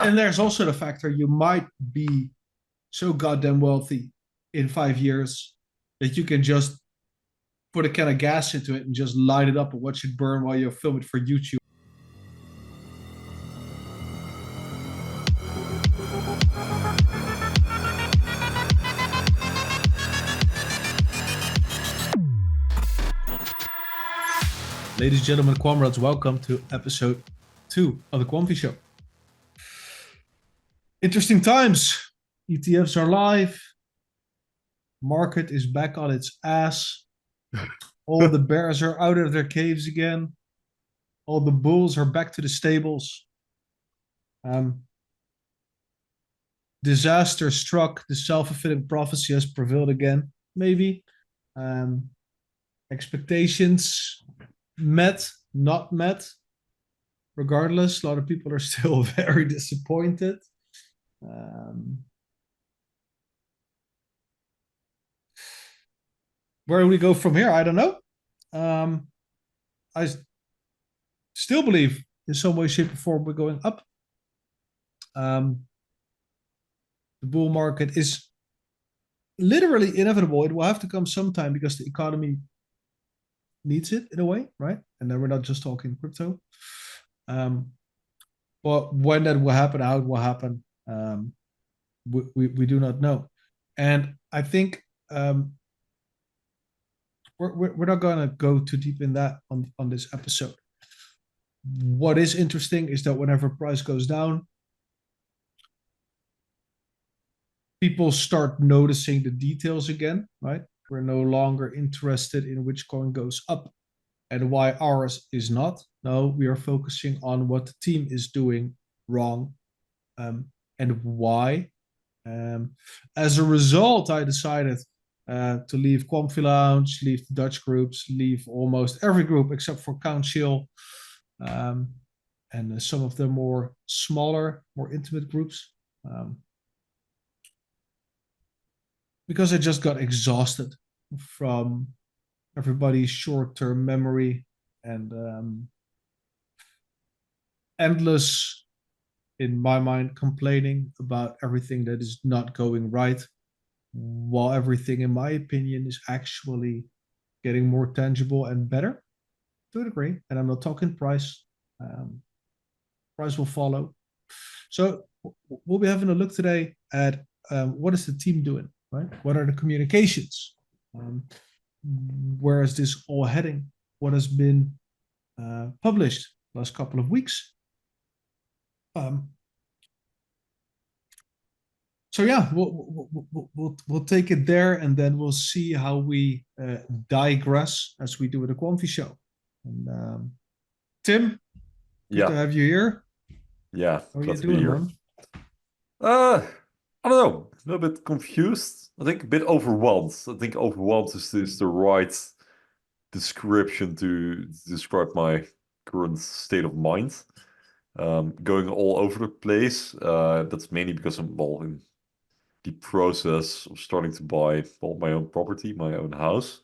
And there's also the factor you might be so goddamn wealthy in 5 years that you can just put a can of gas into it and just light it up and watch it burn while you film it for YouTube. Ladies and gentlemen, Quamrods, welcome to episode 2 of the Quamfy Show. Interesting times. ETFs are live. Market is back on its ass. All the bears are out of their caves again. All the bulls are back to the stables. Disaster struck. The self-fulfilling prophecy has prevailed again. Maybe. Expectations met, not met. Regardless, a lot of people are still very disappointed. Where do we go from here? I don't know. I still believe in some way, shape, or form we're going up. The bull market is literally inevitable. It will have to come sometime because the economy needs it in a way, right? And then we're not just talking crypto. But when that will happen, how it will happen, we do not know. And I think we're not going to go too deep in that on this episode. What is interesting is that whenever price goes down, people start noticing the details again, right? We're no longer interested in which coin goes up and why ours is not. No, we are focusing on what the team is doing wrong and why. As a result, I decided to leave Quamfy Lounge, leave the Dutch groups, leave almost every group except for Counchill and some of the more smaller, more intimate groups. Because I just got exhausted from everybody's short-term memory and endless, in my mind, complaining about everything that is not going right, while everything, in my opinion, is actually getting more tangible and better to a degree. And I'm not talking price. Price will follow. So we'll be having a look today at what is the team doing, right? What are the communications? Where is this all heading? What has been published last couple of weeks? So yeah, we'll take it there, and then we'll see how we digress as we do with the Quamfy Show. And Tim, good to have you here. Yeah, how are you doing, man? I don't know. A little bit confused. I think a bit overwhelmed. I think overwhelmed is the right description to describe my current state of mind. Going all over the place. That's mainly because I'm in the process of starting to buy my own property, my own house.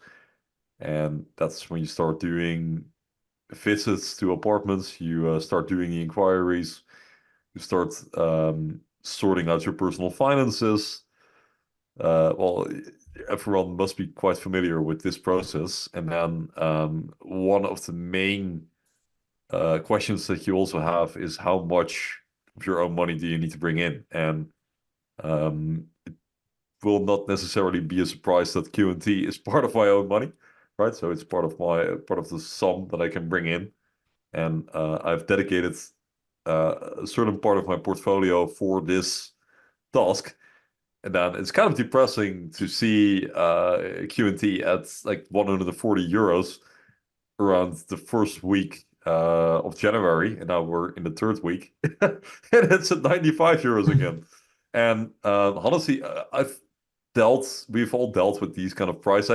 And that's when you start doing visits to apartments, you start doing the inquiries, you start sorting out your personal finances. Everyone must be quite familiar with this process. And then one of the main questions that you also have is how much of your own money do you need to bring in? And it will not necessarily be a surprise that Q&T is part of my own money, right? So it's part of the sum that I can bring in. And I've dedicated a certain part of my portfolio for this task. And then it's kind of depressing to see Q&T at like 140 euros around the first week of January. And now we're in the third week. And it's at 95 euros again. And honestly, we've all dealt with these kind of price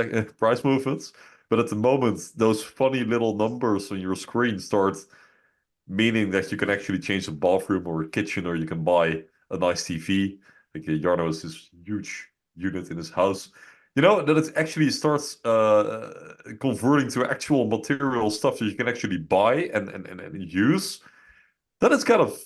movements. But at the moment, those funny little numbers on your screen start meaning that you can actually change a bathroom or a kitchen, or you can buy a nice TV. Like Jarno has this huge unit in his house. You know, that it actually starts converting to actual material stuff that you can actually buy and use. That is kind of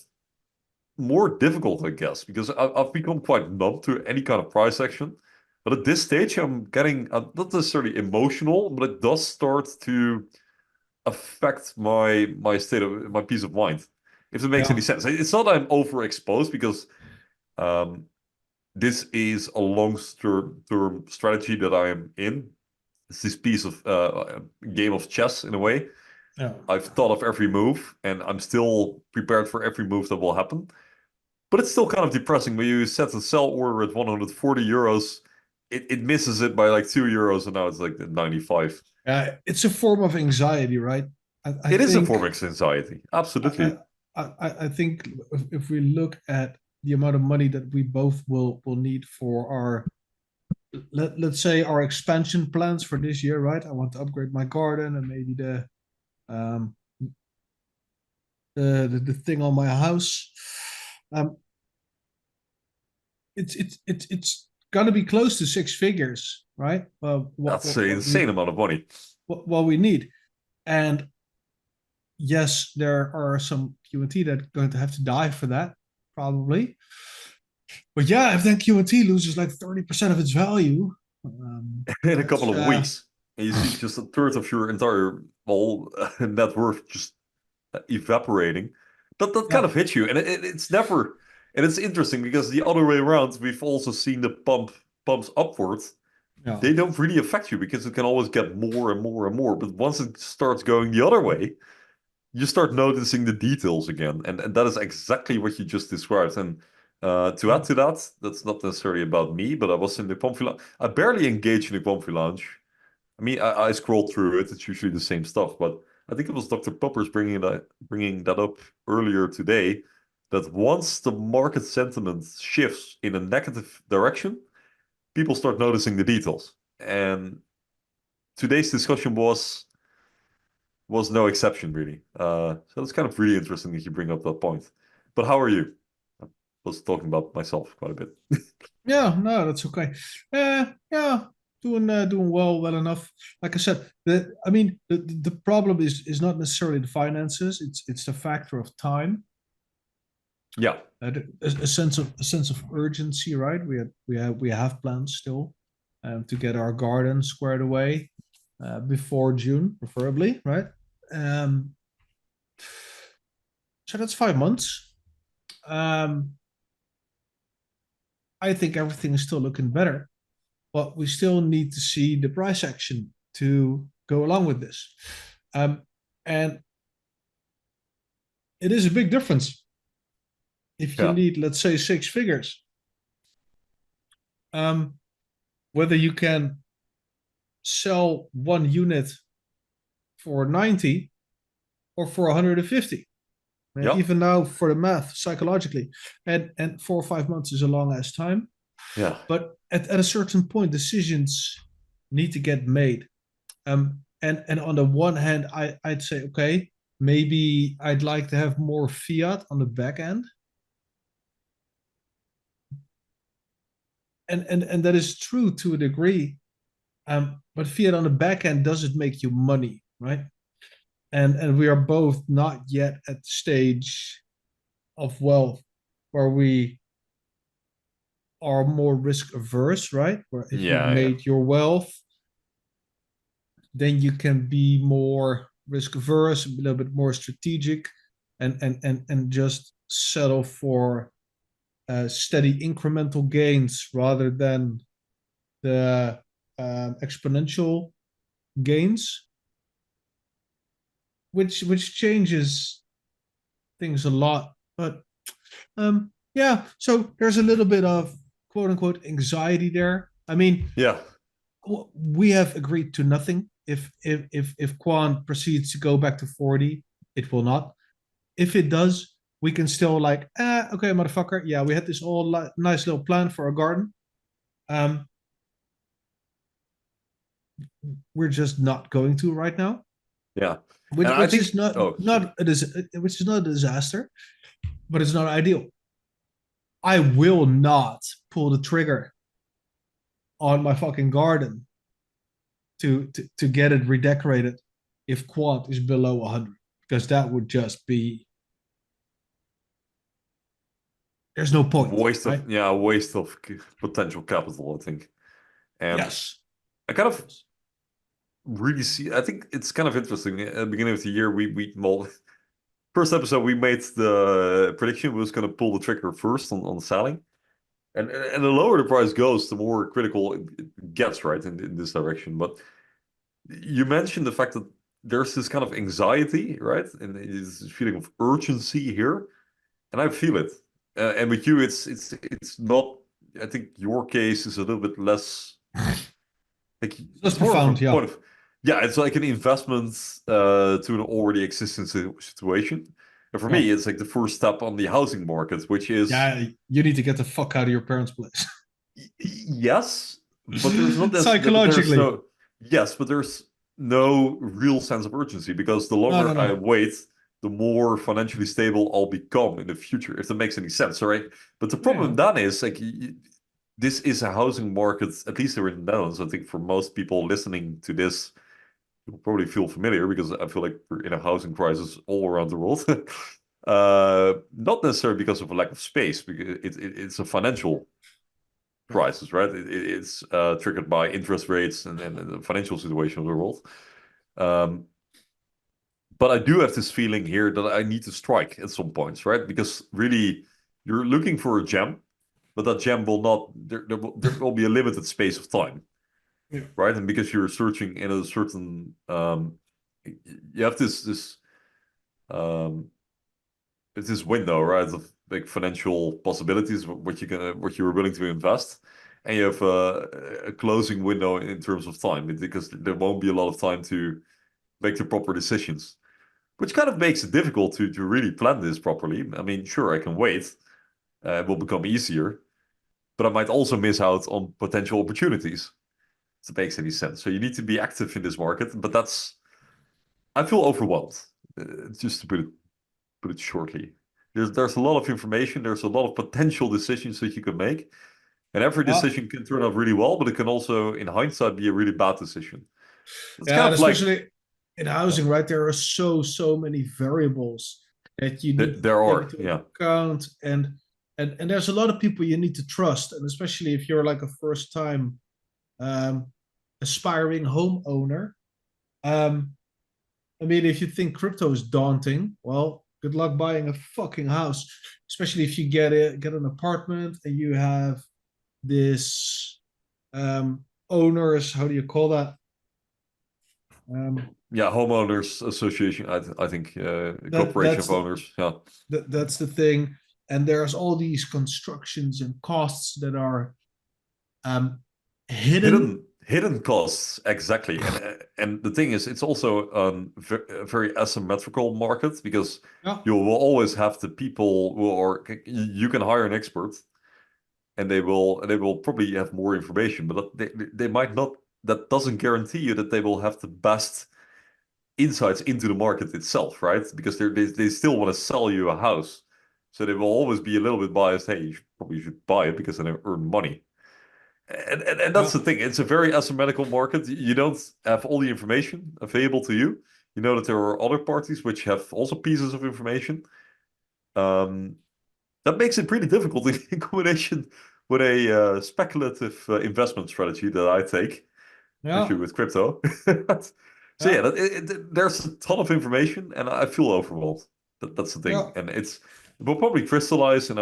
more difficult, I guess, because I've become quite numb to any kind of price action. But at this stage, I'm getting not necessarily emotional, but it does start to affect my state of my peace of mind, if it makes any Yeah. sense. It's not that I'm overexposed because um, this is a long-term strategy that I am in. It's this piece of game of chess in a way. Yeah. I've thought of every move, and I'm still prepared for every move that will happen. But it's still kind of depressing when you set a sell order at 140 euros. It misses it by like 2 euros, and now it's like 95. It's a form of anxiety, right? I It is a think form of anxiety. I, Absolutely. I think if we look at the amount of money that we both will need for our let's say our expansion plans for this year, right? I want to upgrade my garden and maybe um the thing on my house. Um, it's gonna be close to six figures, right? That's an insane amount of money. What we need, and yes, there are some QT that are going to have to die for that, probably. But yeah, if then QT loses like 30% of its value, In a couple that's of weeks, and you see just a third of your entire whole net worth just evaporating. That kind yeah, of hits you, and it's never. And it's interesting because the other way around, we've also seen the pumps upwards. yeah, They don't really affect you because it can always get more and more and more. But once it starts going the other way, you start noticing the details again, and that is exactly what you just described. And to add to that, that's not necessarily about me, but I was in the Quamfy Lounge. I barely engage in the Quamfy Lounge. I mean, I scroll through it. It's usually the same stuff, but I think it was Dr. Poppers bringing that up earlier today. That once the market sentiment shifts in a negative direction, people start noticing the details. And today's discussion was no exception, really. So it's kind of really interesting that you bring up that point. But how are you? I was talking about myself quite a bit. yeah. No, that's okay. Yeah, doing well enough. Like I said, I mean, the problem is not necessarily the finances. It's the factor of time. Yeah, A sense of urgency, right? We have plans still, to get our garden squared away, before June, preferably, right? Um, so that's 5 months. Um, I think everything is still looking better, but we still need to see the price action to go along with this. And it is a big difference if you yeah, need, let's say, six figures. Um, whether you can sell one unit for 90 or for 150. yeah, Even now for the math psychologically, and 4 or 5 months is a long ass time. yeah, But at a certain point, decisions need to get made. And on the one hand, I'd say, okay, maybe I'd like to have more fiat on the back end. And that is true to a degree. But fiat on the back end doesn't make you money, right? And we are both not yet at the stage of wealth where we are more risk averse, right? Where if you've yeah, yeah, made your wealth, then you can be more risk averse, a little bit more strategic, and just settle for steady incremental gains rather than the exponential gains, which changes things a lot. But yeah, so there's a little bit of quote unquote anxiety there. I mean, yeah, we have agreed to nothing. If Quant proceeds to go back to 40, it will not. If it does, we can still like, okay, motherfucker. Yeah, we had this all nice little plan for a garden. Um, we're just not going to right now, yeah. which And I which think, is not oh, sorry. not a which is not a disaster, but it's not ideal. I will not pull the trigger on my fucking garden to get it redecorated if Quant is below 100, because that would just be there's no point, waste right? of potential capital, I think. And Yes. I kind of really see. I think it's kind of interesting. At the beginning of the year, well, first episode we made the prediction was going to pull the trigger first on selling, and the lower the price goes, the more critical it gets, right, in this direction. But you mentioned the fact that there's this kind of anxiety, right, and this feeling of urgency here, and I feel it. And with you, it's not. I think your case is a little bit less. Like That's it's more of a profound, yeah. point of, yeah, it's like an investment to an already existing situation. And for Yeah. me, it's like the first step on the housing market, which is Yeah, you need to get the fuck out of your parents' place. yes, but there's not this, but there's Psychologically. no yes, but there's no real sense of urgency because the No, no, longer I no. wait, the more financially stable I'll become in the future, if that makes any sense, all right? But the problem Yeah. then is like this is a housing market, at least here in the Netherlands. I think for most people listening to this, you'll probably feel familiar because I feel like we're in a housing crisis all around the world. Not necessarily because of a lack of space, because it's a financial Yeah. crisis, right? It's triggered by interest rates and the financial situation of the world. Um, but I do have this feeling here that I need to strike at some points, right? Because really, you're looking for a gem, but that gem will not. There will be a limited space of time, Yeah. right? And because you're searching in a certain, you have this um, it's this window, right, of like financial possibilities, what you're willing to invest, and you have a closing window in terms of time because there won't be a lot of time to make the proper decisions, which kind of makes it difficult to really plan this properly. I mean, sure, I can wait, it will become easier, but I might also miss out on potential opportunities. If it makes any sense. So you need to be active in this market, but I feel overwhelmed, just to put it shortly. There's a lot of information. There's a lot of potential decisions that you can make, and every Yeah. decision can turn out really well, but it can also, in hindsight, be a really bad decision. It's Yeah, kind and of like especially in yeah, housing, right? There are so many variables that you need to there take are into yeah account, and there's a lot of people you need to trust, and especially if you're like a first time um, aspiring homeowner. Um, I mean, if you think crypto is daunting, well, good luck buying a fucking house, especially if you get an apartment and you have this owners. How do you call that? Um, yeah homeowners association. I think that corporation that's of the, owners. Yeah, that's the thing. And there's all these constructions and costs that are um, hidden. hidden costs exactly, and the thing is, it's also a very asymmetrical market because Yeah, you will always have the people who are you can hire an expert and they will probably have more information, but they might not. That doesn't guarantee you that they will have the best insights into the market itself, right? Because they still want to sell you a house, so they will always be a little bit biased. Hey, probably should buy it because then I earn money. And that's yeah, the thing. It's a very asymmetrical market. You don't have all the information available to you. You know that there are other parties which have also pieces of information. Um, that makes it pretty difficult in combination with a speculative investment strategy that I take, yeah, especially with crypto. So yeah, yeah, there's a ton of information, and I feel overwhelmed. That's the thing, yeah. and it will probably crystallize, and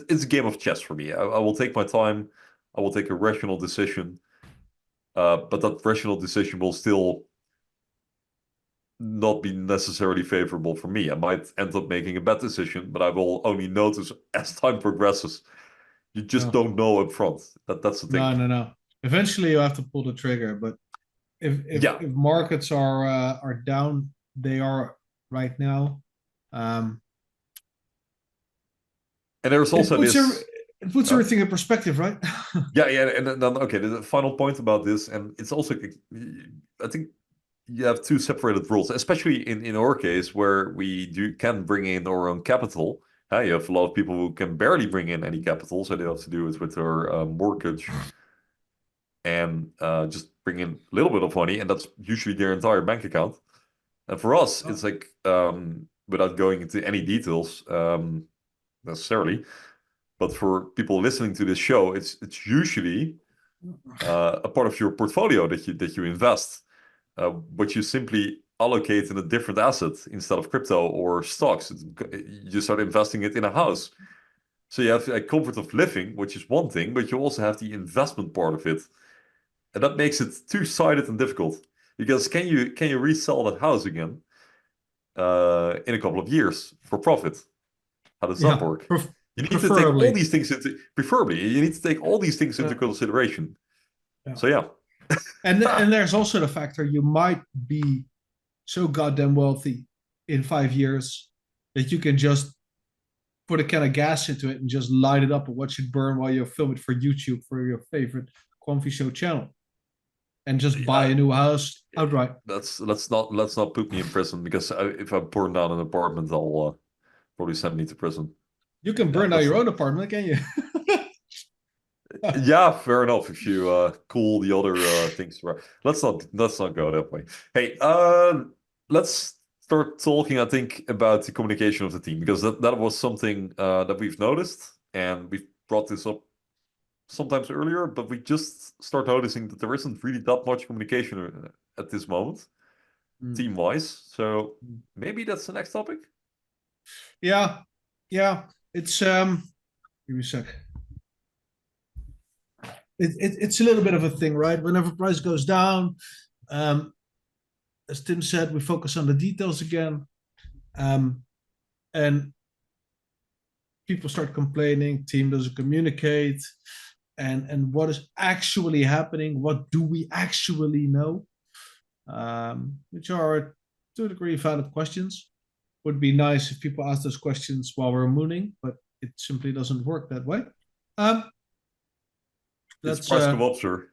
it's a game of chess for me. I will take my time. I will take a rational decision, but that rational decision will still not be necessarily favorable for me. I might end up making a bad decision, but I will only notice as time progresses. You just Yeah. don't know up front. That's the thing. No, no, no. Eventually, you have to pull the trigger. But Yeah, if markets are down, they are right now. Um, and there's it also puts your this. it puts Uh, everything in perspective, right? yeah, yeah, and then okay. The final point about this, and it's also, I think you have two separated rules, especially in our case where we do can bring in our own capital. You have a lot of people who can barely bring in any capital, so they have to do it with their mortgage and just bring in a little bit of money, and that's usually their entire bank account. And for us, Oh, it's like without going into any details necessarily, but for people listening to this show, it's usually a part of your portfolio that you invest, but you simply allocate in a different asset instead of crypto or stocks. You start investing it in a house. So you have a comfort of living, which is one thing, but you also have the investment part of it. And that makes it two-sided and difficult. Because can you resell that house again in a couple of years for profit? How does that work? You need to take all these things preferably, you need to take all these things into consideration. Yeah. So yeah. And there's also the factor you might be so goddamn wealthy in 5 years that you can just put a can of gas into it and just light it up and watch it burn while you film it for YouTube for your favorite Quamfy Show channel, and just buy a new house outright. Let's not put me in prison, because if I burn down an apartment, they'll probably send me to prison. You can burn down your own apartment, can you? Yeah, fair enough. If you cool the other things, let's not go that way. Hey, let's start talking, I think, about the communication of the team, because that was something that we've noticed, and we've brought this up sometimes earlier, but we just start noticing that there isn't really that much communication at this moment, team-wise. So maybe that's the next topic. Yeah, it's give me a sec. It's a little bit of a thing, right? Whenever price goes down, as Tim said, we focus on the details again, and people start complaining. Team doesn't communicate, and what is actually happening? What do we actually know? Which are to a degree valid questions. Would be nice if people ask those questions while we're mooning, but it simply doesn't work that way. It's price go up, sir.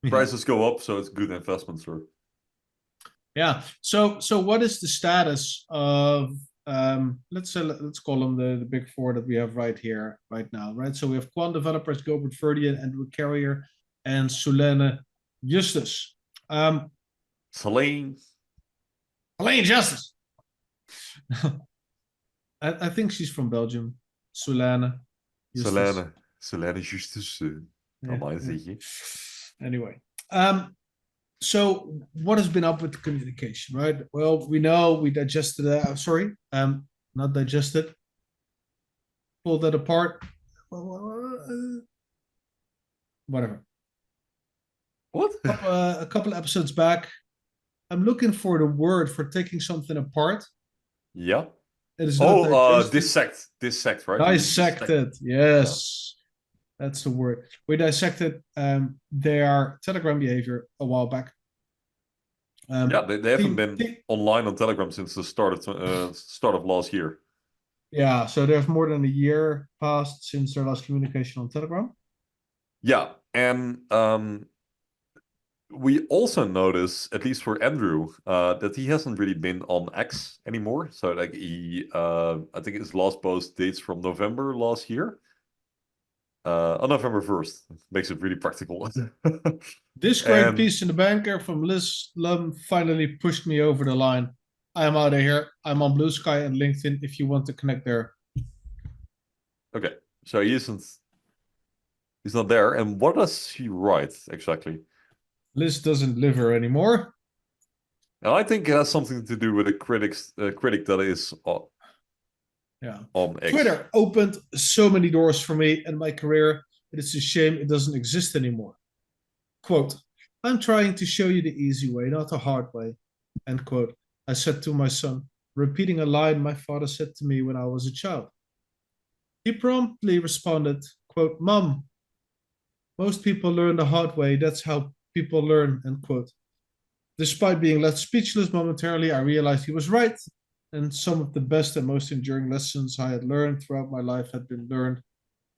Prices go up, so it's good investment, sir. Yeah. So what is the status of let's call them the big four that we have right here, right now, right? So we have Quant Developers, Gilbert Verdian, Andrew Carrier, and Solene Justus. Selene Justus. I think she's from Belgium. Solene Justus. Solene Justus. Anyway, so what has been up with the communication, right? Well, we know we digested not digested, pulled that apart, whatever. What? A couple episodes back, I'm looking for the word for taking something apart. Yeah. It is not dissect, right? Dissected, yes. Yeah. That's the word. We dissected their Telegram behavior a while back. Yeah, they haven't been online on Telegram since the start of last year. Yeah, so there's more than a year passed since their last communication on Telegram. Yeah, and we also notice, at least for Andrew, that he hasn't really been on X anymore. So like I think his last post dates from November last year. On November 1st. Makes it really practical. This great piece in the banker from Liz Lum finally pushed me over the line. I'm out of here. I'm on Blue Sky and LinkedIn if you want to connect there. Okay, so he's not there. And what does he write exactly? Liz doesn't live here anymore. And I think it has something to do with a critic that is on X. Twitter opened so many doors for me and my career. It is a shame it doesn't exist anymore. Quote, I'm trying to show you the easy way, not the hard way. End quote. I said to my son, repeating a line my father said to me when I was a child. He promptly responded, quote, Mom, most people learn the hard way. That's how people learn, end quote. Despite being left speechless momentarily, I realized he was right. And some of the best and most enduring lessons I had learned throughout my life had been learned,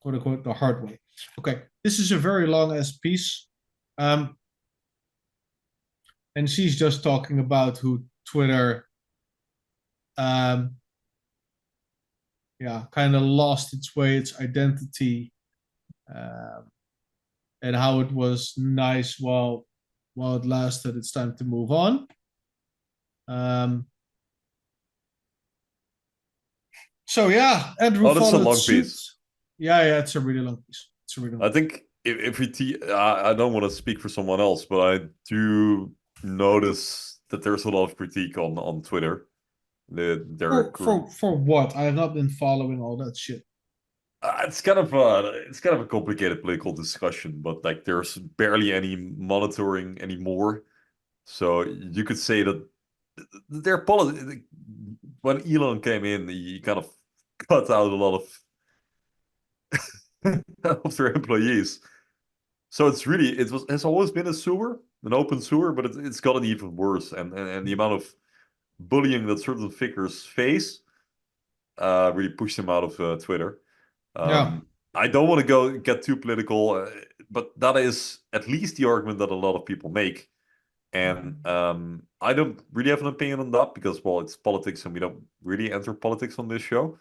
quote unquote, the hard way. Okay, this is a very long ass piece. And she's just talking about who Twitter kind of lost its way, its identity, and how it was nice while it lasted. It's time to move on. So yeah, Andrew Oh, that's a followed long suit. piece. Yeah, it's a really long piece. It's a really long I think if I don't want to speak for someone else, but I do notice that there's a lot of critique on Twitter. for what? I have not been following all that shit. It's kind of a complicated political discussion, but like there's barely any monitoring anymore. So you could say that their policy when Elon came in, he kind of cut out a lot of of their employees. So it's always been a sewer, an open sewer, but it's gotten even worse. And the amount of bullying that certain figures face really pushed them out of Twitter. Yeah, I don't want to get too political, but that is at least the argument that a lot of people make. And I don't really have an opinion on that because, well, it's politics and we don't really enter politics on this show.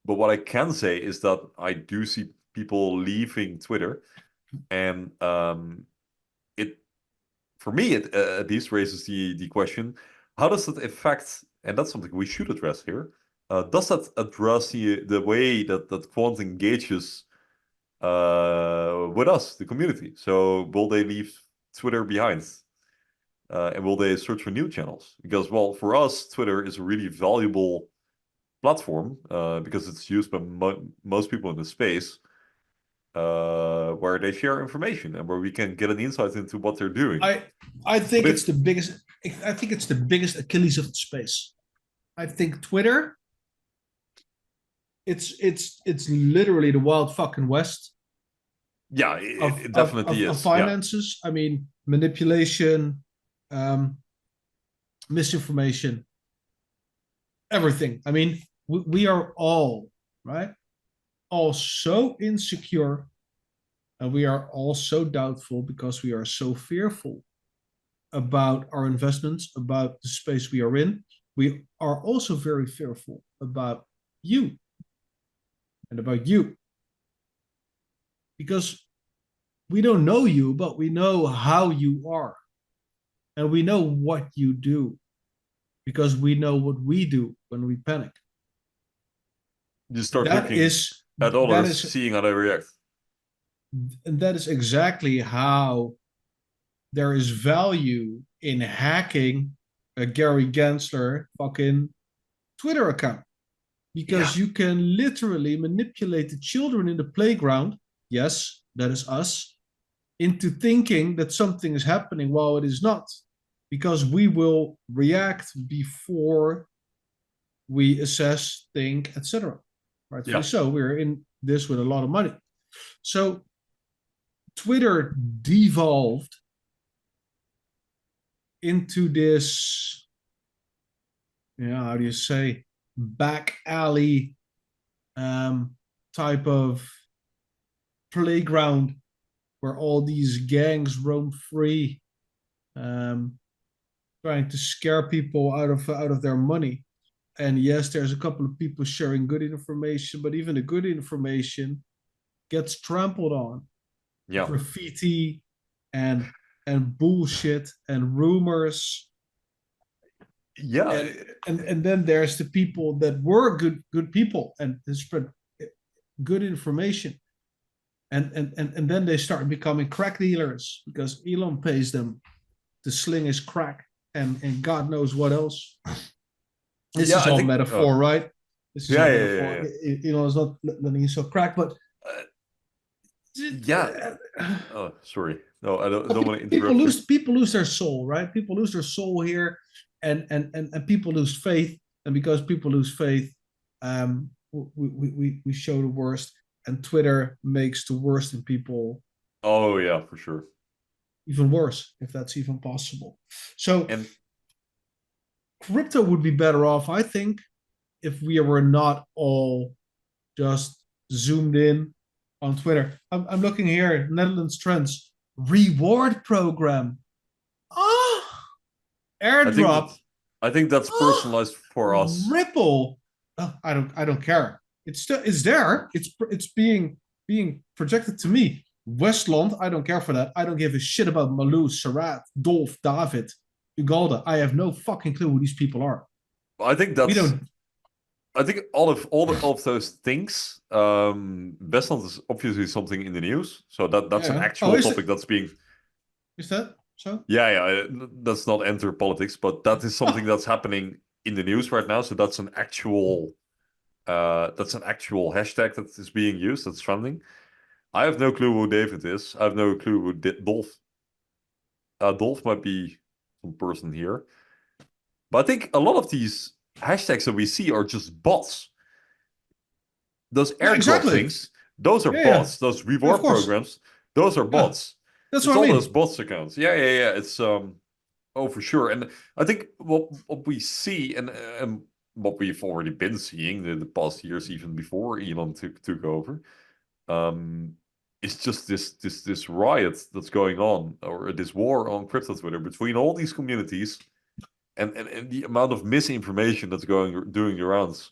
But what I can say is that I do see people leaving Twitter, and it for me it at least raises the question: how does that affect? And that's something we should address here. Does that address the way that Quant engages with us, the community? So will they leave Twitter behind? And will they search for new channels? Because, well, for us, Twitter is a really valuable platform because it's used by most people in the space where they share information and where we can get an insight into what they're doing. I think it's the biggest. I think it's the biggest Achilles of the space. I think Twitter. It's literally the wild fucking west. Yeah, it definitely is. Of finances. Yeah. I mean, manipulation, misinformation, everything. I mean, we are all right, all so insecure, and we are all so doubtful because we are so fearful about our investments, about the space we are in. We are also very fearful about you and about you because we don't know you, but we know how you are. And we know what you do because we know what we do when we panic. You start looking at others, seeing how they react. And that is exactly how there is value in hacking a Gary Gensler fucking Twitter account. Because you can literally manipulate the children in the playground, yes, that is us, into thinking that something is happening while it is not. Because we will react before we assess, think, etc. Rightfully so. We're in this with a lot of money. So Twitter devolved into this, how do you say, back alley type of playground where all these gangs roam free, trying to scare people out of their money. And yes, there's a couple of people sharing good information, but even the good information gets trampled on. Yeah, graffiti and bullshit and rumors. Yeah, and then there's the people that were good people and spread good information. And then they start becoming crack dealers because Elon pays them to sling his crack and God knows what else. This is all metaphor, right? This is all metaphor. Elon is not letting you sell crack, but oh, sorry. No, I don't want to interrupt. People lose their soul, right? People lose their soul here, and people lose faith, and because people lose faith, we show the worst, and Twitter makes the worst in people. Oh yeah, for sure. Even worse, if that's even possible. So, crypto would be better off, I think, if we were not all just zoomed in on Twitter. I'm looking here, Netherlands trends, reward program. Airdrop. I think that's personalized for us. Ripple. I don't care. It's there. It's being projected to me. Westland, I don't care for that. I don't give a shit about Malou, Sarat, Dolph, David, Ugalda. I have no fucking clue who these people are. I think that's I think all of those things. Bestland is obviously something in the news, so that's an Yeah. Oh, actual topic that's being. is that so? Yeah, that's not enter politics, but that is something that's happening in the news right now. So that's an actual hashtag that is being used. That's trending. I have no clue who David is. I have no clue who Dolph. Dolph might be some person here, but I think a lot of these hashtags that we see are just bots. Those Yeah, airdrop exactly. things, those are Yeah. bots. Those Yeah, of reward course. programs, those are Yeah, bots. that's It's what I all those mean. bots accounts. Yeah. It's oh, for sure. And I think what we see and what we've already been seeing the past years, even before Elon took over, um, is just this riot that's going on, or this war on crypto Twitter between all these communities, and the amount of misinformation that's doing the rounds.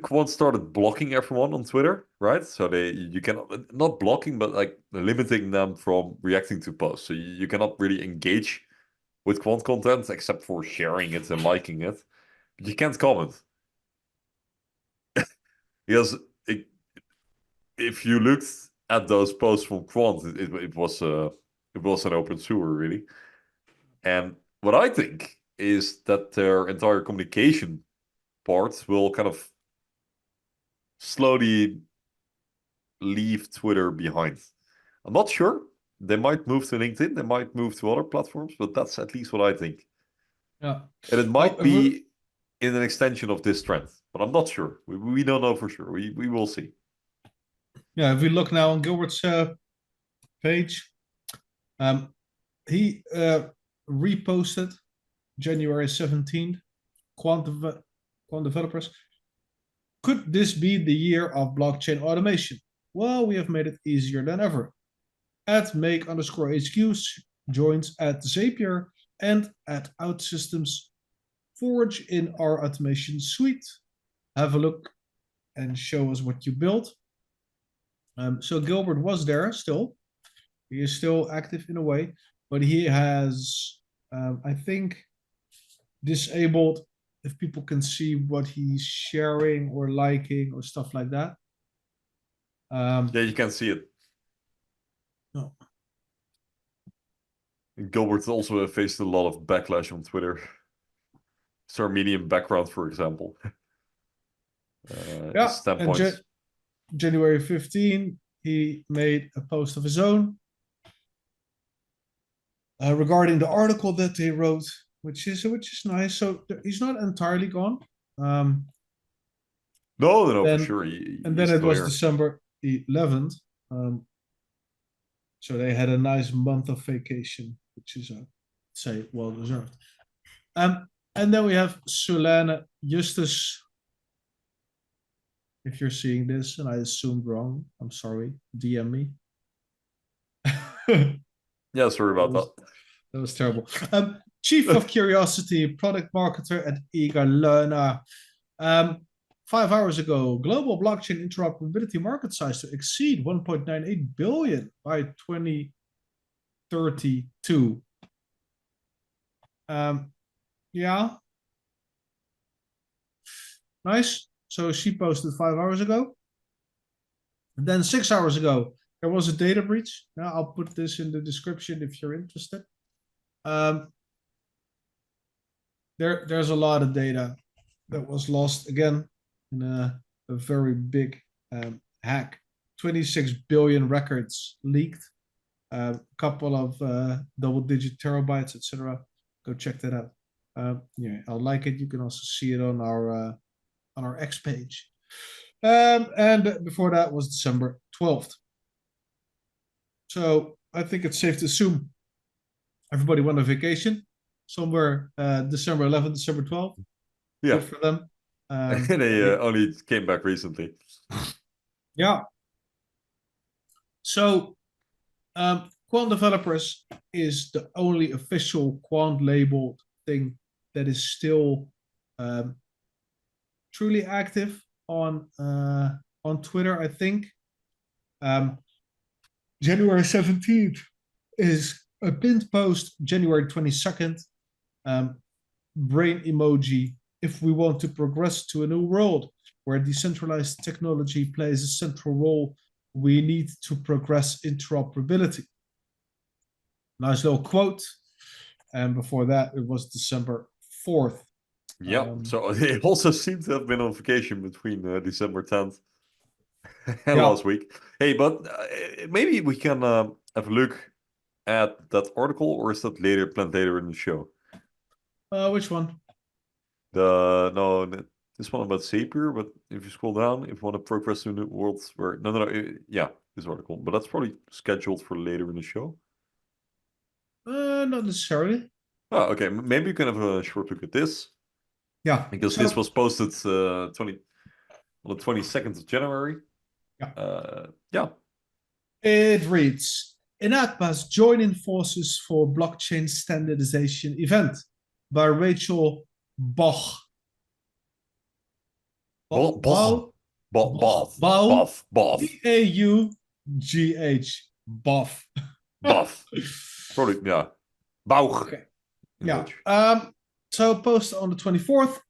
Quant started blocking everyone on Twitter, right? So you cannot, not blocking, but like limiting them from reacting to posts. So you cannot really engage with Quant content except for sharing it and liking it. But you can't comment because if you looked at those posts from Quant, it was an open sewer really. And what I think is that their entire communication part will kind of slowly leave Twitter behind. I'm not sure. They might move to LinkedIn, they might move to other platforms, but that's at least what I think. Yeah. And it Oh, might be in an extension of this trend, but I'm not sure. We don't know for sure. We will see. yeah. If we look now on Gilbert's page, he reposted January 17th. Quant Developers. Could this be the year of blockchain automation? Well, we have made it easier than ever. At make_HQ joins at Zapier and at OutSystems Forge in our automation suite. Have a look and show us what you built. So Gilbert was there still. He is still active in a way, but he has, I think, disabled if people can see what he's sharing or liking or stuff like that. Yeah, you can see it. No. Gilbert also faced a lot of backlash on Twitter. His Armenian background, for example. His Yeah, and standpoints. January 15, he made a post of his own regarding the article that they wrote, which is nice. So he's not entirely gone. No, for Then sure. and He's then it still was here. December 11th. So they had a nice month of vacation, which is, say, well deserved. And then we have Solana Justus. If you're seeing this and I assumed wrong, I'm sorry. DM me. Yeah, sorry about that. That was terrible. Chief of Curiosity, product marketer at Eager Learner. 5 hours ago, global blockchain interoperability market size to exceed 1.98 billion by 2032. Yeah. Nice. So she posted 5 hours ago. And then 6 hours ago, there was a data breach. Now I'll put this in the description if you're interested. There's a lot of data that was lost again in a very big hack. 26 billion records leaked. A couple of double-digit terabytes, etc. Go check that out. Yeah, I like it. You can also see it on our X page. And before that was December 12th. So I think it's safe to assume everybody went on vacation somewhere December 11th, December 12th. Yeah. Good for them. They only came back recently. Yeah. So Quant Developers is the only official Quant labeled thing that is still truly active on Twitter, I think. January 17th is a pinned post, January 22nd, brain emoji if we want to progress to a new world where decentralized technology plays a central role, we need to progress interoperability. Nice little quote. And before that, it was December 4th. Yeah, so it also seemed to have been on vacation between December 10th and last week. Hey, but maybe we can have a look at that article, or is that planned later in the show? Which one? This one about Zapier, but if you scroll down, if you want to progress to new worlds where... yeah, this article. But that's probably scheduled for later in the show. Not necessarily. Oh, okay. Maybe you can have a short look at this. Yeah. Because this was posted on the 22nd of January. Yeah. Yeah. It reads, INATBA's joining forces for blockchain standardization event by Rachel Boch. Boff. B-A-U-G-H. Boff. Boff. Probably, yeah. Bauch. Okay. Yeah. So post on the 24th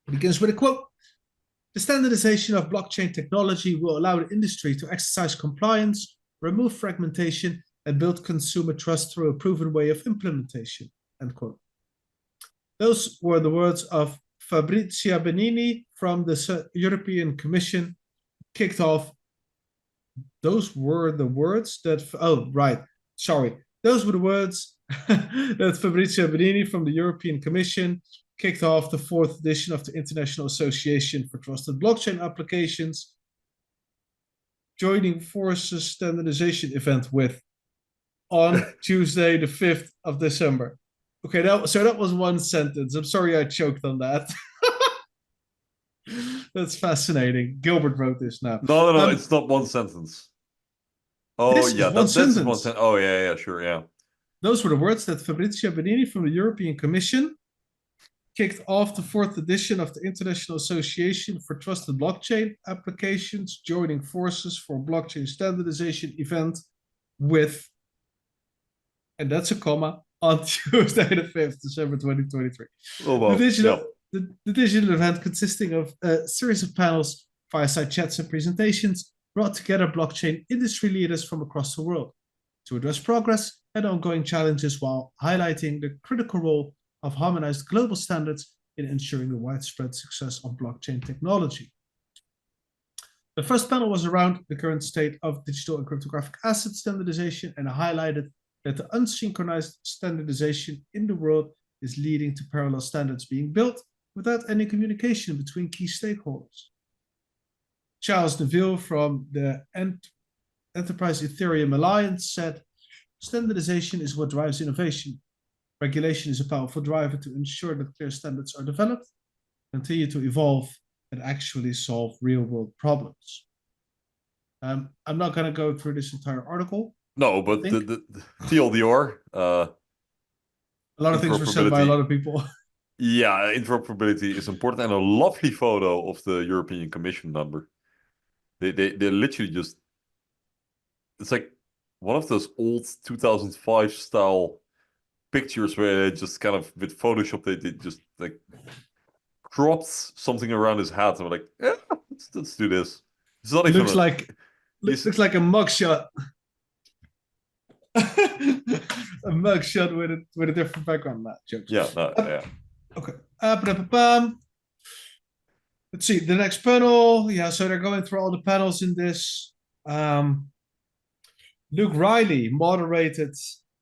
begins with a quote. The standardization of blockchain technology will allow the industry to exercise compliance, remove fragmentation, and build consumer trust through a proven way of implementation. End quote. Those were the words of Fabrizia Benini from the European Commission. Kicked off. Those were the words that... Oh, right. Sorry. Those were the words that Fabrizio Benini from the European Commission kicked off the 4th edition of the International Association for Trusted Blockchain Applications Joining Forces Standardization event with on Tuesday, the 5th of December. Okay, so that was one sentence. I'm sorry I choked on that. That's fascinating. Gilbert wrote this now. No, it's not one sentence. Oh, yeah, this is one sentence. Oh, yeah, sure, yeah. Those were the words that Fabrizio Benini from the European Commission kicked off the 4th edition of the International Association for Trusted Blockchain Applications Joining Forces for Blockchain Standardization event with, and that's a comma, on Tuesday the 5th December 2023. Oh, wow. The digital event consisting of a series of panels, fireside chats, and presentations brought together blockchain industry leaders from across the world to address progress and ongoing challenges while highlighting the critical role of harmonized global standards in ensuring the widespread success of blockchain technology. The first panel was around the current state of digital and cryptographic asset standardization and highlighted that the unsynchronized standardization in the world is leading to parallel standards being built without any communication between key stakeholders. Charles Neville from the Enterprise Ethereum Alliance said, standardization is what drives innovation. Regulation is a powerful driver to ensure that clear standards are developed, continue to evolve, and actually solve real-world problems. I'm not going to go through this entire article. No, but the TLDR... a lot of things were said by a lot of people. Yeah, interoperability is important, and a lovely photo of the European Commission number. They literally just... It's like one of those old 2005 style pictures where they just kind of, with Photoshop, they just like cropped something around his hat, and we're like, yeah, let's do this. It's not even looks like a mugshot. A mugshot with a different background. Nah, jokes. Yeah, yeah. Okay. Let's see the next panel. Yeah, so they're going through all the panels in this. Luke Riley moderated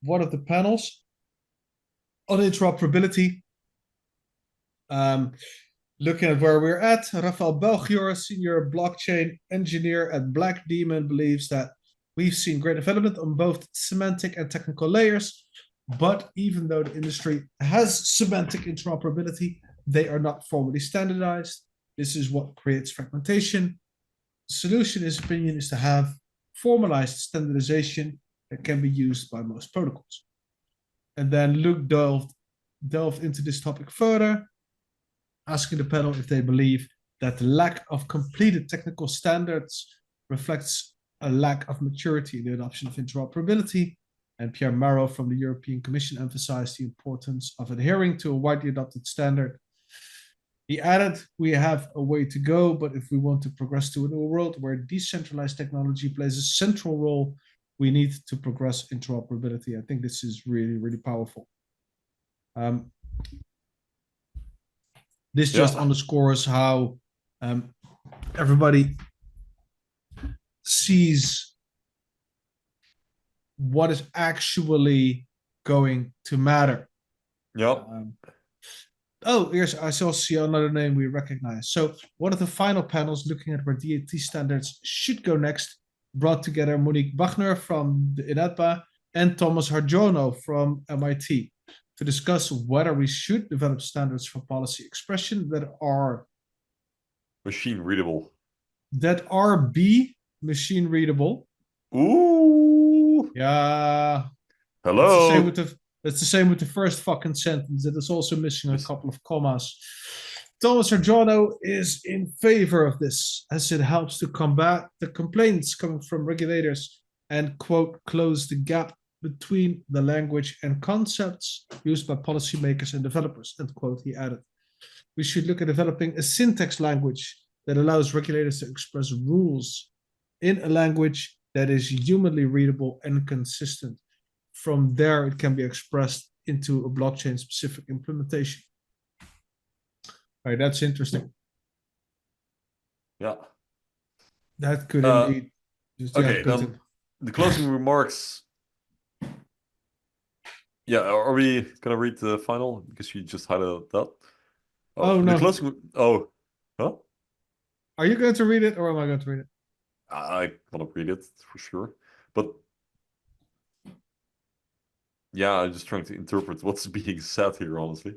one of the panels on interoperability. Looking at where we're at, Rafael Belchior, senior blockchain engineer at Black Demon, believes that we've seen great development on both semantic and technical layers, but even though the industry has semantic interoperability, they are not formally standardized. This is what creates fragmentation. The solution, in his opinion, is to have formalized standardization that can be used by most protocols. And then Luke delved into this topic further, asking the panel if they believe that the lack of completed technical standards reflects a lack of maturity in the adoption of interoperability. And Pierre Marot from the European Commission emphasized the importance of adhering to a widely adopted standard He added, we have a way to go, but if we want to progress to a new world where decentralized technology plays a central role, we need to progress interoperability. I think this is really, really powerful. This just underscores how everybody sees what is actually going to matter. Yep. Oh, here's I also see another name we recognize. So one of the final panels looking at where DAT standards should go next brought together Monique Bachner from the INATBA and Thomas Harjono from MIT to discuss whether we should develop standards for policy expression that are machine readable. That are B, machine readable. Ooh. Yeah. Hello. That's the same with the first fucking sentence. That is also missing a couple of commas. Thomas Argiano is in favor of this, as it helps to combat the complaints coming from regulators and, quote, close the gap between the language and concepts used by policymakers and developers, end quote, he added. We should look at developing a syntax language that allows regulators to express rules in a language that is humanly readable and consistent. From there, it can be expressed into a blockchain-specific implementation. All right, that's interesting. Yeah. That could indeed. Okay, then the closing remarks. Yeah, are we gonna read the final? Because you just highlighted that. Oh no. The closing. Oh, huh? Are you going to read it, or am I going to read it? I want to read it for sure, but yeah, I'm just trying to interpret what's being said here, honestly.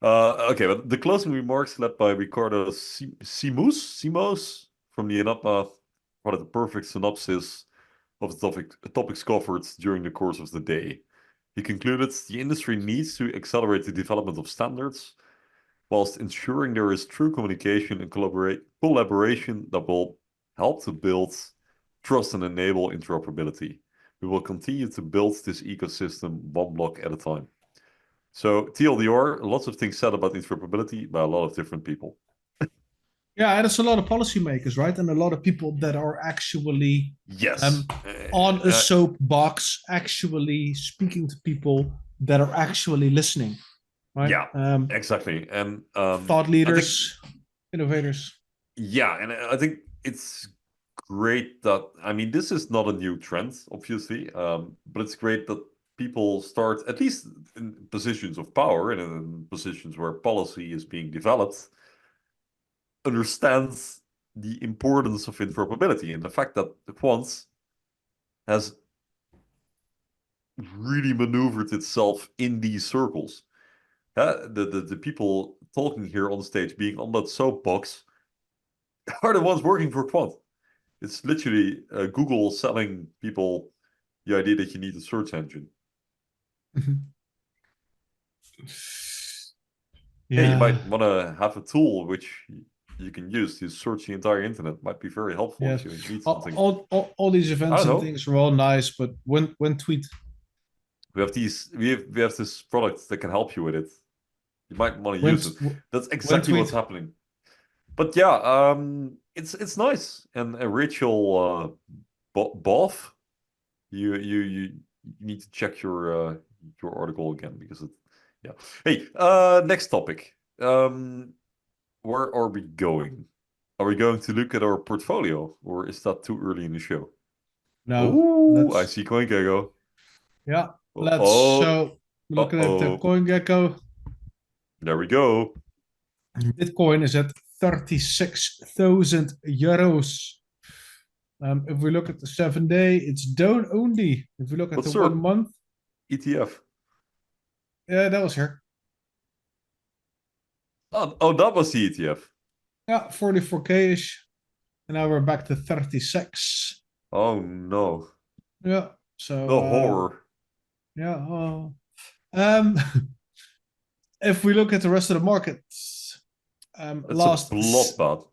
Okay, but the closing remarks led by Ricardo Simos from the INATBA provided a perfect synopsis of the topics covered during the course of the day. He concluded the industry needs to accelerate the development of standards, whilst ensuring there is true communication and collaboration that will help to build trust and enable interoperability. We will continue to build this ecosystem one block at a time. So TLDR, lots of things said about interoperability by a lot of different people. Yeah, there's a lot of policymakers, right? And a lot of people that are actually on a soapbox, actually speaking to people that are actually listening. Right? Yeah, exactly. And thought leaders, innovators. Yeah, and I think it's great that, I mean, this is not a new trend, obviously, but it's great that people start, at least in positions of power and in positions where policy is being developed, understand the importance of interoperability and the fact that the Quant has really maneuvered itself in these circles. The people talking here on stage, being on that soapbox, are the ones working for Quant. It's literally Google selling people the idea that you need a search engine. Yeah, hey, you might want to have a tool which you can use to search the entire internet. Might be very helpful if you need something. All these events and things are all nice, but when tweet. We have this product that can help you with it. You might want to use it. That's exactly what's happening. But yeah, it's nice. And Rachel Boff, you need to check your article again because it. Yeah. Hey, next topic. Where are we going? Are we going to look at our portfolio, or is that too early in the show? No. Ooh, I see CoinGecko. Yeah. So looking at the CoinGecko. There we go. Bitcoin is at 36,000 euros. If we look at the 7-day, it's down only. If we look at the 1 month ETF. Yeah, that was here. Oh, that was the ETF. Yeah, 44K-ish. And now we're back to 36. Oh no. Yeah. So the horror. Yeah. If we look at the rest of the markets, last bloodbath.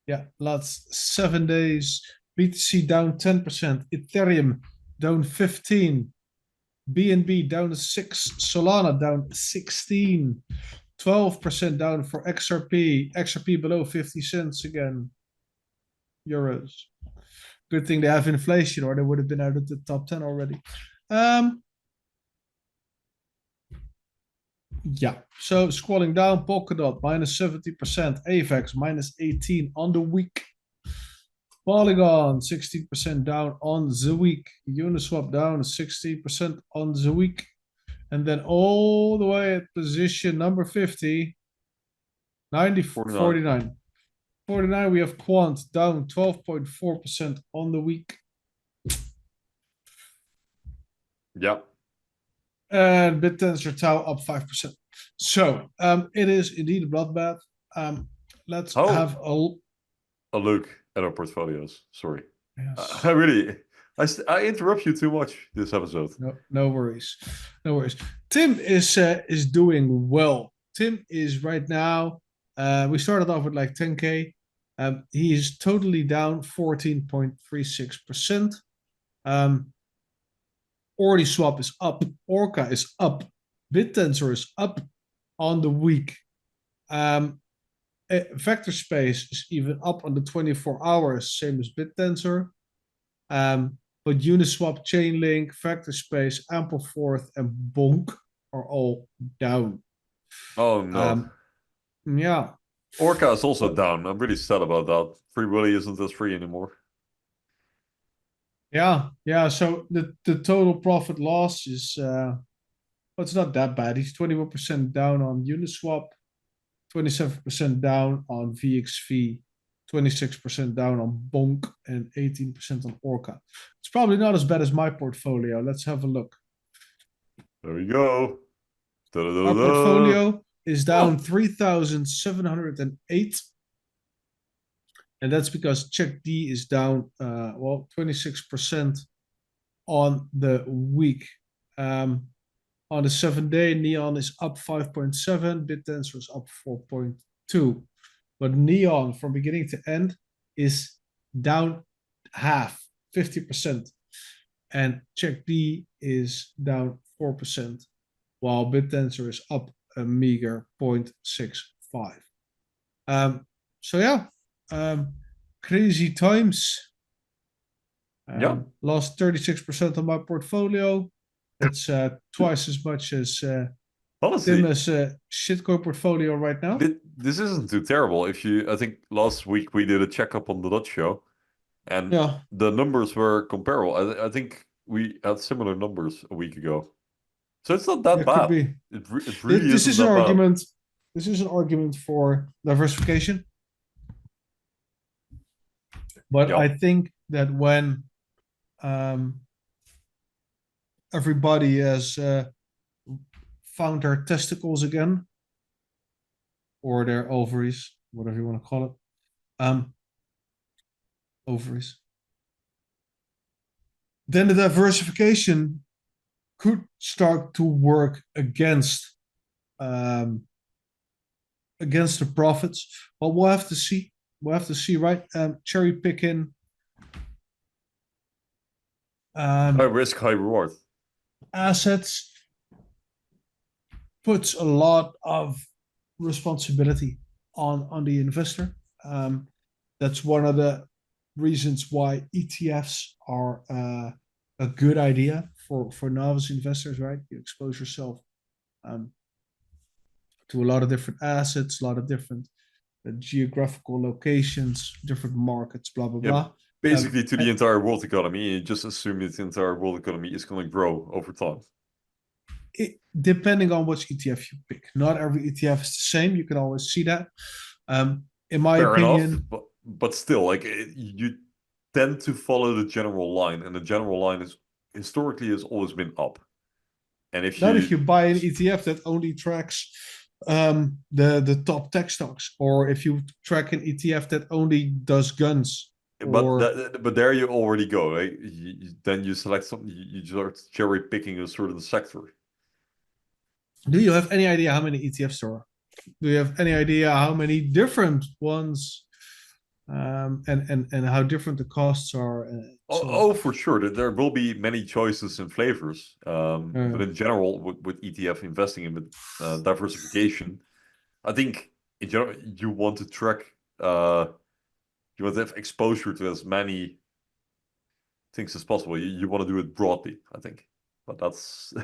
Yeah, last 7 days, BTC down 10%, Ethereum down 15, BNB down 6, Solana down 16, 12% down for XRP. XRP below 50 cents again. Euros. Good thing they have inflation, or they would have been out of the top 10 already. Yeah, so scrolling down, Polkadot minus 70%, AVAX minus 18 on the week. Polygon 16% down on the week. Uniswap down 16% on the week. And then all the way at position number 50, 49. 49, we have Quant down 12.4% on the week. Yeah. And BitTensor Tau up 5%. So it is indeed a bloodbath. Let's have a look at our portfolios. Sorry. Yes. I interrupt you too much this episode. No worries. No worries. Tim is doing well. Tim is right now, we started off with like 10K. He is totally down 14.36%. Swap is up. Orca is up. BitTensor is up on the week. Vector Space is even up on the 24 hours, same as BitTensor. But Uniswap, Chainlink, Vector Space, Ampleforth, and Bonk are all down. Oh no. Yeah. Orca is also down. I'm really sad about that. Free Willy isn't as free anymore. Yeah. So the total profit loss is it's not that bad. He's 21% down on Uniswap, 27% down on VXV, 26% down on Bonk, and 18% on Orca. It's probably not as bad as my portfolio. Let's have a look. There we go. Our portfolio is down 3,708. And that's because Check D is down 26% on the week. On the 7-day, Neon is up 5.7, BitTensor is up 4.2. But Neon from beginning to end is down half, 50%. And Check D is down 4%, while BitTensor is up a meager 0.65. So yeah, crazy times. Lost 36% of my portfolio. It's twice as much as Tim's shitcoin portfolio right now. This isn't too terrible. I think last week we did a checkup on the Dutch show, and the numbers were comparable. I think we had similar numbers a week ago, so it's not that bad. It really isn't that bad. This is an argument for diversification, but I think that when everybody has found their testicles again, or their ovaries, whatever you want to call it, ovaries, then the diversification could start to work against the profits. But we'll have to see. Right? Cherry picking. High risk, high reward. Assets puts a lot of responsibility on the investor. That's one of the reasons why ETFs are a good idea for novice investors, right? You expose yourself to a lot of different assets, a lot of different geographical locations, different markets, blah, blah, blah. Basically to the entire world economy. You just assume that the entire world economy is going to grow over time. Depending on which ETF you pick. Not every ETF is the same. You can always see that. In my opinion... Enough, but still, like, you tend to follow the general line, and the general line is historically has always been up. And if you buy an ETF that only tracks the top tech stocks, or if you track an ETF that only does guns. But there you already go, right? Then you select something, you start cherry picking a certain sector. Do you have any idea how many ETFs there are? Do you have any idea how many different ones, and how different the costs are? For sure. There will be many choices and flavors. But in general, with ETF investing in diversification, I think in general you want to track, you want to have exposure to as many things as possible. You want to do it broadly, I think. But that's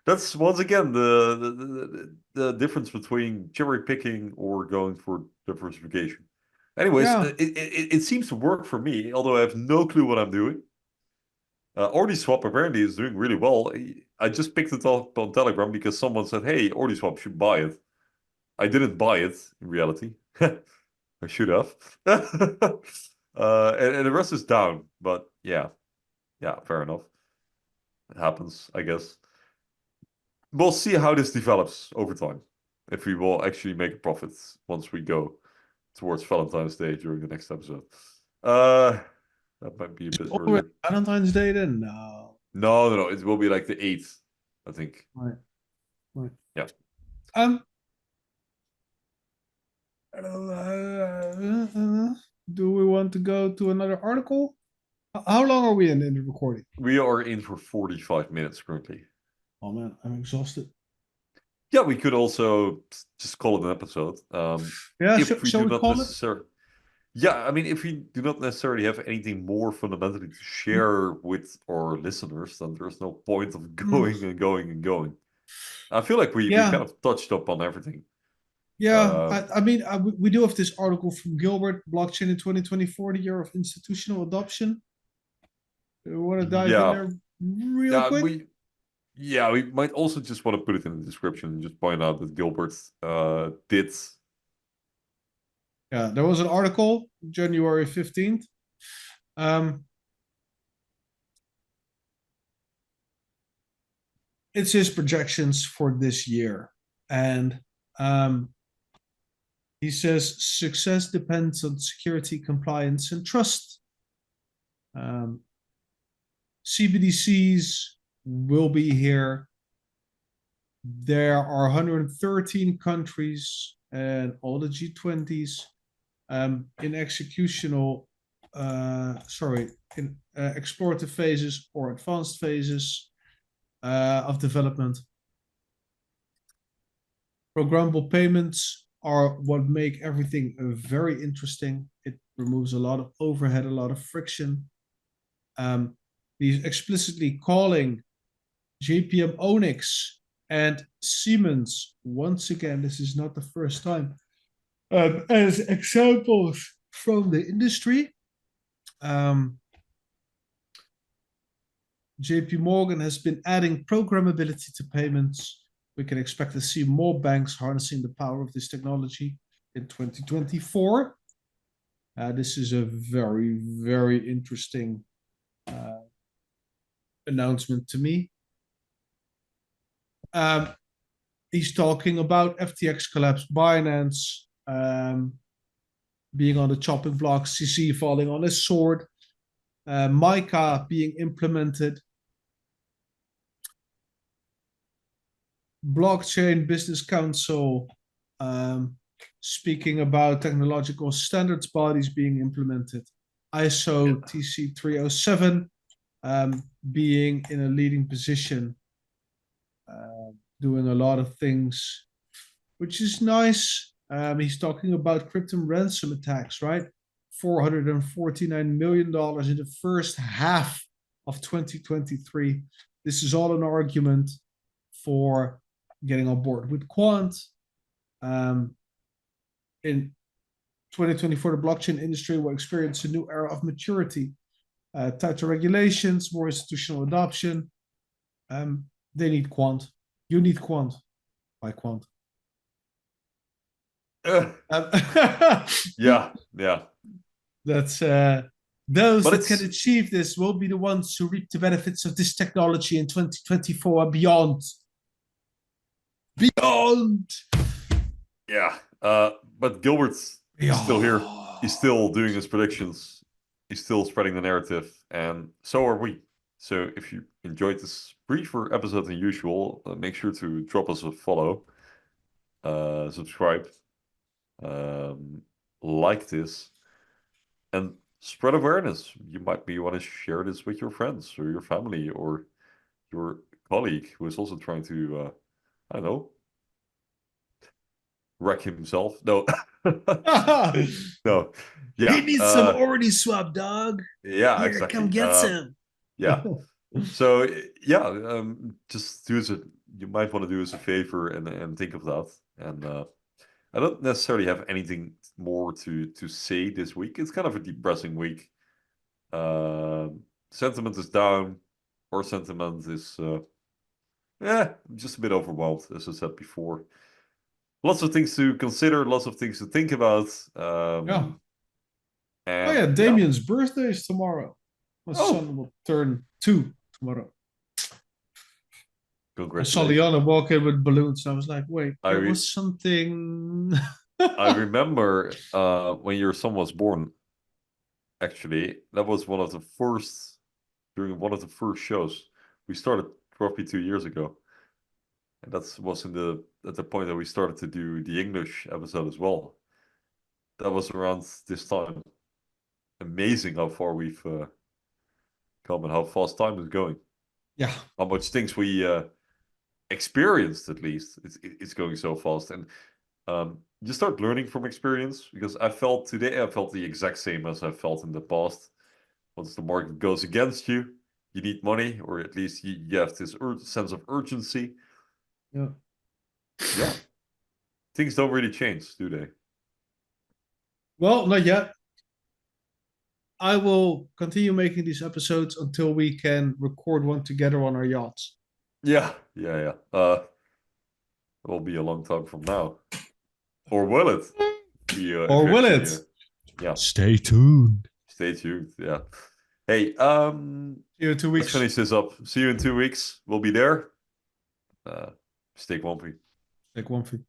that's once again the difference between cherry picking or going for diversification. Anyways, Yeah. it seems to work for me, although I have no clue what I'm doing. OrdiSwap apparently is doing really well. I just picked it up on Telegram because someone said, "Hey, OrdiSwap should buy it." I didn't buy it in reality. I should have. And the rest is down, but yeah, fair enough. It happens, I guess. We'll see how this develops over time. If we will actually make a profit once we go towards Valentine's Day during the next episode. That might be a bit Already earlier. Valentine's Day then? No. No. It will be like the 8th, I think. Right. Right. Yeah. Um. Do we want to go to another article? How long are we in the recording? We are in for 45 minutes currently. Oh man, I'm exhausted. Yeah, we could also just call it an episode. Yeah, If we shall do we not call it? necessarily. Yeah, I mean, if we do not necessarily have anything more fundamentally to share with our listeners, then there's no point of Mm, going and going and going. I feel like we yeah, kind of touched up on everything. yeah. Uh, I mean, we do have this article from Gilbert, Blockchain in 2024, the year of institutional adoption. We want to dive in yeah, there real yeah, quick. we might also just want to put it in the description and just point out that Gilbert did. Yeah, there was an article, January 15th. It's his projections for this year. And he says success depends on security, compliance, and trust. CBDCs will be here. There are 113 countries and all the G20s in explorative phases or advanced phases of development. Programmable payments are what make everything very interesting. It removes a lot of overhead, a lot of friction. He's explicitly calling JPM Onyx and Siemens, once again, this is not the first time, as examples from the industry. JP Morgan has been adding programmability to payments. We can expect to see more banks harnessing the power of this technology in 2024. This is a very, very interesting announcement to me. He's talking about FTX collapse, Binance being on the chopping block, CC falling on his sword, Mica being implemented, Blockchain Business Council speaking about technological standards bodies being implemented, ISO TC 307 being in a leading position, doing a lot of things, which is nice. He's talking about crypto ransom attacks, right? $449 million in the first half of 2023. This is all an argument for getting on board with Quant. In 2024, the blockchain industry will experience a new era of maturity, tighter regulations, more institutional adoption. They need Quant. You need Quant. Buy Quant. Yeah. That's those But that can it's achieve this will be the ones who reap the benefits of this technology in 2024 and beyond. Beyond. yeah. But Gilbert is still here. He's still doing his predictions. He's still spreading the narrative, and so are we. So if you enjoyed this briefer episode than usual, make sure to drop us a follow, subscribe, like this, and spread awareness. You might be want to share this with your friends or your family or your colleague who is also trying to, I don't know, wreck himself. No, He no. Yeah, needs some already swap, dog. yeah, Here, come exactly. get some. Yeah. So yeah, just do as a you might want to do as a favor and think of that. And I don't necessarily have anything more to say this week. It's kind of a depressing week. Sentiment is down. Or sentiment is just a bit overwhelmed, as I said before. Lots of things to consider, lots of things to think about. Yeah. Oh yeah, And yeah. Damien's birthday is tomorrow. My Oh, son will turn 2 tomorrow. I saw congratulations. Liana walk in with balloons, and I was like, wait, I there re was something. I remember when your son was born, actually, that was one of the first during one of the first shows. We started roughly 2 years ago. And that was at the point that we started to do the English episode as well. That was around this time. Amazing how far we've come and how fast time is going. Yeah. How much things we experienced, at least. It's going so fast. And you start learning from experience, because I felt the exact same as I felt in the past. Once the market goes against you, you need money, or at least you have this sense of urgency. Yeah. Yeah. Things don't really change, do they? Well, not yet. I will continue making these episodes until we can record one together on our yachts. Yeah, yeah, yeah. It will be a long time from now. Or will it? If Or you will actually, it? yeah, Stay tuned. stay tuned. Yeah. Hey, See you in two let's weeks. finish this up. See you in 2 weeks. We'll be there. Uh, stay quampy. Stay comfy.